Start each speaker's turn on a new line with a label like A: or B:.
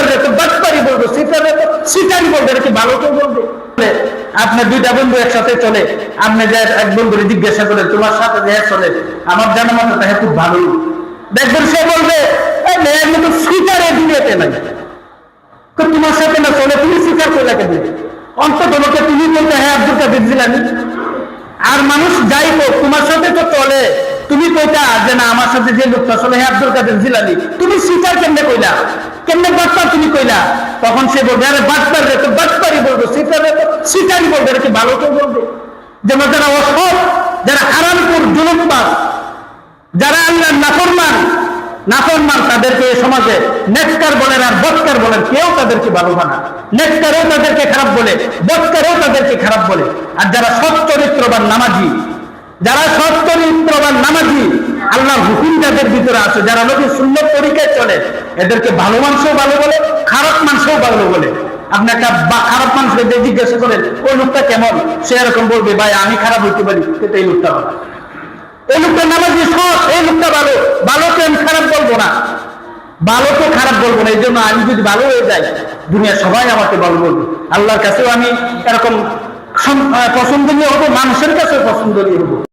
A: বাটপারে তো বাটপারি বলবো, সিটারে তো সিটারি বলবে, এটা কি ভালো কেউ বলবে? আপনার দুইটা বন্ধু একসাথে চলে, আপনি যে এক বন্ধুরে জিজ্ঞাসা করে তোমার সাথে যে চলে, আমার জানা মতো তাহলে খুব ভালো, দেখবেন সে বলবে সিটারে দুনিয়াতে নাই, তোমার সাথে না চলে, তুমি সিটার করে কেন? অন্তত তোমাকে তুমি বলতে হ্যাঁ আব্দুল কাদের জিলানী। আর মানুষ যাই হোক তোমার সাথে তো চলে, তুমি কইতা যে না আমার সাথে যে লোকটা চলে হ্যাঁ আব্দুল কাদের জিলানী, তুমি সিটার কেমনে কইলা, কেমনে বাটপার তুমি কইলা? তখন সে বলবে আরে বাটপার রে তো বাটপারি বলবো, সিটারে তো সিটারি বলবে, এটা কি ভালো কেউ বলবে? যেমন যারা অসৎ, যারা হারামপুর জুলুমবাজ, যারা আল্লাহর নাফরমান তাদেরকে এই সমাজে নেককার বলেন আর বদকার বলেন, কেউ তাদেরকে ভালো বানা, নেককারও তাদেরকে খারাপ বলে, বদকারও তাদেরকে খারাপ বলে। আর যারা সৎ চরিত্রবান নামাজি, আল্লাহর হুকুম যাদের ভিতরে আছে, যারা নবীর সুন্নাত তরিকায় চলে, এদেরকে ভালো মানুষও ভালো বলে, খারাপ মানুষও ভালো বলে। আপনি একটা খারাপ মানুষকে জিজ্ঞাসা করেন ওই লোকটা কেমন, সে এরকম বলবে ভাই আমি খারাপ হইতে পারি কিন্তু এই লোকটা ভালো, এই লোকটা নামাজি সৎ, এই লোকটা ভালো, ভালোকে আমি খারাপ বলবো না, ভালো তো খারাপ বলবো না। এই জন্য আমি যদি ভালো হয়ে যাই দুনিয়া সবাই আমাকে ভালো বলবে, আল্লাহর কাছেও আমি এরকম পছন্দনীয় হবো, মানুষের কাছেও পছন্দনীয় হবো।